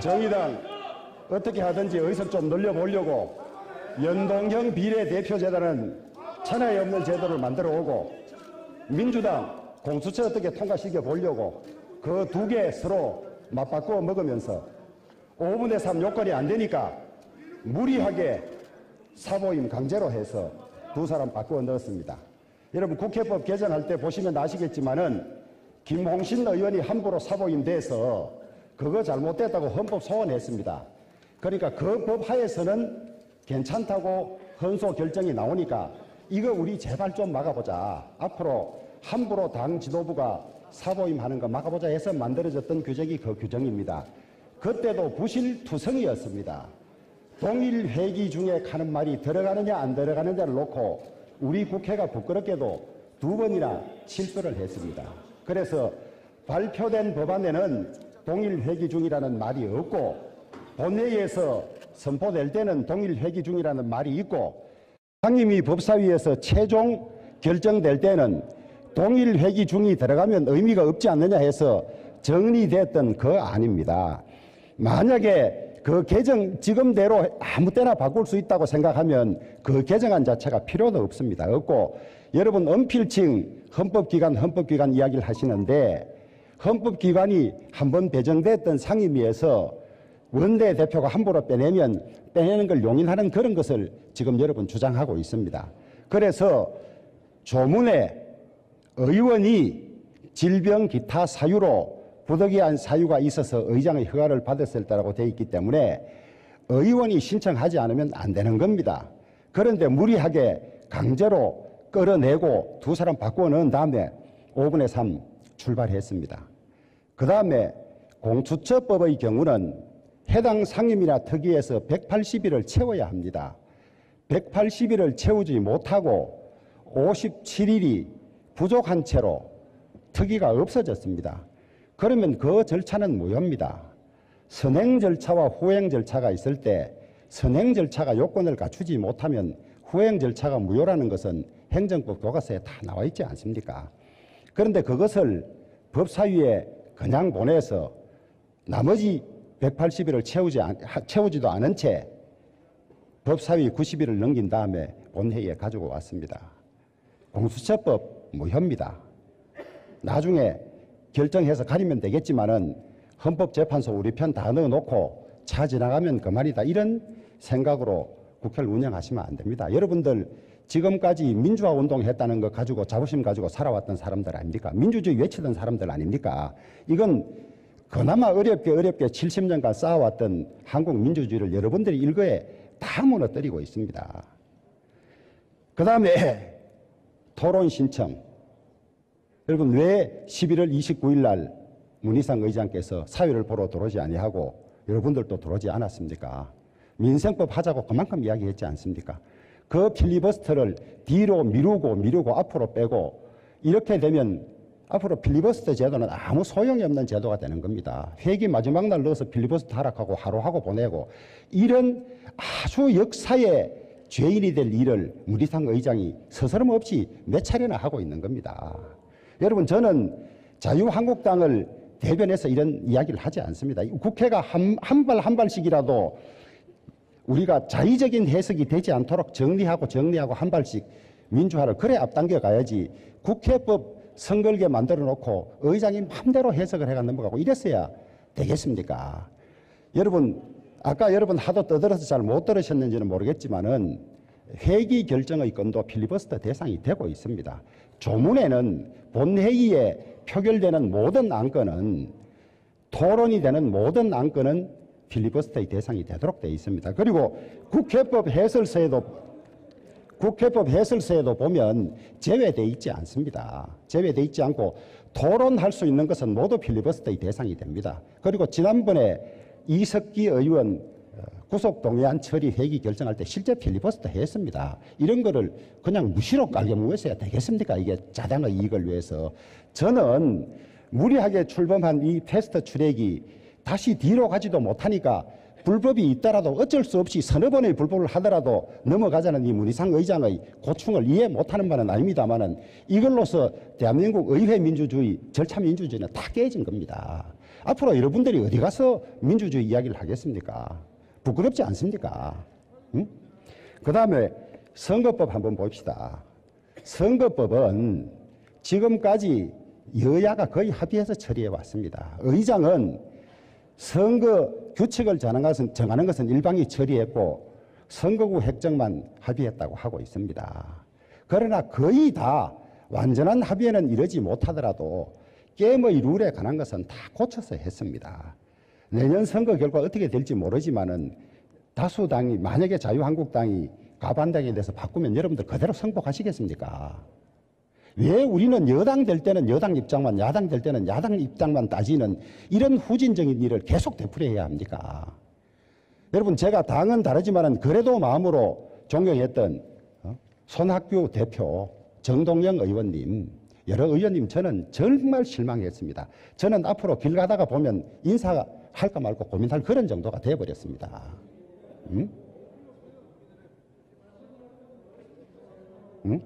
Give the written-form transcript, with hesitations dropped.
정의당 어떻게 하든지 의석 좀 늘려보려고 연동형 비례대표제도는 천하에 없는 제도를 만들어 오고, 민주당 공수처 어떻게 통과시켜 보려고 그 두 개 서로 맞바꾸어 먹으면서 5분의 3 요건이 안 되니까 무리하게 사보임 강제로 해서 두 사람 바꾸어 넣었습니다. 여러분, 국회법 개정할 때 보시면 아시겠지만은 김홍신 의원이 함부로 사보임 돼서 그거 잘못됐다고 헌법 소원했습니다. 그러니까 그 법 하에서는 괜찮다고 헌소 결정이 나오니까 이거 우리 제발 좀 막아보자. 앞으로 함부로 당 지도부가 사보임하는 거 막아보자 해서 만들어졌던 규정이 그 규정입니다. 그때도 부실투성이었습니다. 동일 회기 중에 하는 말이 들어가느냐 안 들어가느냐를 놓고 우리 국회가 부끄럽게도 두 번이나 실수를 했습니다. 그래서 발표된 법안에는 동일 회기 중이라는 말이 없고, 본회의에서 선포될 때는 동일 회기 중이라는 말이 있고, 상임위 법사위에서 최종 결정될 때는 동일 회기 중이 들어가면 의미가 없지 않느냐 해서 정리됐던 그 안입니다. 만약에 그 개정 지금대로 아무 때나 바꿀 수 있다고 생각하면 그 개정안 자체가 필요도 없습니다. 없고, 여러분 은필칭 헌법기관 이야기를 하시는데, 헌법기관이 한번 배정됐던 상임위에서 원내대표가 함부로 빼내는 걸 용인하는 그런 것을 지금 여러분 주장하고 있습니다. 그래서 조문에 의원이 질병 기타 사유로 부득이한 사유가 있어서 의장의 허가를 받았을 때라고 되어 있기 때문에 의원이 신청하지 않으면 안 되는 겁니다. 그런데 무리하게 강제로 끌어내고 두 사람 바꾸어 넣은 다음에 5분의 3 출발했습니다. 그 다음에 공수처법의 경우는 해당 상임이나 특위에서 180일을 채워야 합니다. 180일을 채우지 못하고 57일이 부족한 채로 특위가 없어졌습니다. 그러면 그 절차는 무효입니다. 선행 절차와 후행 절차가 있을 때 선행 절차가 요건을 갖추지 못하면 후행 절차가 무효라는 것은 행정법 교과서에 다 나와 있지 않습니까? 그런데 그것을 법사위에 그냥 보내서 나머지 180일을 채우지도 않은 채 법사위 90일을 넘긴 다음에 본회의에 가지고 왔습니다. 공수처법 무효입니다. 나중에 결정해서 가리면 되겠지만은 헌법재판소 우리 편 다 넣어놓고 차 지나가면 그만이다, 이런 생각으로 국회를 운영하시면 안 됩니다. 여러분들 지금까지 민주화 운동했다는 거 가지고 자부심 가지고 살아왔던 사람들 아닙니까? 민주주의 외치던 사람들 아닙니까? 이건 그나마 어렵게 70년간 쌓아왔던 한국 민주주의를 여러분들이 일거에 다 무너뜨리고 있습니다. 그 다음에 토론 신청. 여러분, 왜 11월 29일 날 문희상 의장께서 사회를 보러 들어오지 아니하고 여러분들도 들어오지 않았습니까? 민생법 하자고 그만큼 이야기했지 않습니까? 그 필리버스터를 뒤로 미루고 앞으로 빼고, 이렇게 되면 앞으로 필리버스터 제도는 아무 소용이 없는 제도가 되는 겁니다. 회기 마지막 날 넣어서 필리버스터 하락하고 하루하고 보내고, 이런 아주 역사의 죄인이 될 일을 문희상 의장이 스스럼없이 몇 차례나 하고 있는 겁니다. 여러분, 저는 자유한국당을 대변해서 이런 이야기를 하지 않습니다. 국회가 한 발씩이라도 우리가 자의적인 해석이 되지 않도록 정리하고 한 발씩 민주화를 그래 앞당겨 가야지, 국회법 성글게 만들어 놓고 의장이 마음대로 해석을 해가 넘어가고 이랬어야 되겠습니까? 여러분, 아까 여러분 하도 떠들어서 잘 못 들으셨는지는 모르겠지만은 회기 결정의 건도 필리버스터 대상이 되고 있습니다. 조문에는 본회의에 표결되는 모든 안건은, 토론이 되는 모든 안건은 필리버스터의 대상이 되도록 되어 있습니다. 그리고 국회법 해설서에도 보면 제외되어 있지 않습니다. 제외되어 있지 않고 토론할 수 있는 것은 모두 필리버스터의 대상이 됩니다. 그리고 지난번에 이석기 의원 구속동의안 처리 회기 결정할 때 실제 필리버스터 했습니다. 이런 거를 그냥 무시로 깔겨먹었어야 되겠습니까? 이게 자당의 이익을 위해서. 저는 무리하게 출범한 이 패스트 트랙이 다시 뒤로 가지도 못하니까 불법이 있더라도 어쩔 수 없이 서너 번의 불법을 하더라도 넘어가자는 이 문희상 의장의 고충을 이해 못하는 바는 아닙니다만은, 이걸로서 대한민국 의회 민주주의, 절차 민주주의는 다 깨진 겁니다. 앞으로 여러분들이 어디 가서 민주주의 이야기를 하겠습니까? 부끄럽지 않습니까? 응? 그 다음에 선거법 한번 봅시다. 선거법은 지금까지 여야가 거의 합의해서 처리해 왔습니다. 의장은 선거 규칙을 정하는 것은 일방이 처리했고 선거구 획정만 합의했다고 하고 있습니다. 그러나 거의 다 완전한 합의에는 이르지 못하더라도 게임의 룰에 관한 것은 다 고쳐서 했습니다. 내년 선거 결과 어떻게 될지 모르지만은 다수당이 만약에 자유한국당이 가반당에 대해서 바꾸면 여러분들 그대로 승복하시겠습니까? 왜 우리는 여당 될 때는 여당 입장만, 야당 될 때는 야당 입장만 따지는 이런 후진적인 일을 계속 되풀이해야 합니까? 여러분, 제가 당은 다르지만은 그래도 마음으로 존경했던 손학규 대표, 정동영 의원님, 여러 의원님 저는 정말 실망했습니다. 저는 앞으로 길 가다가 보면 인사할까 말까 고민할 그런 정도가 되어버렸습니다. 응? 응?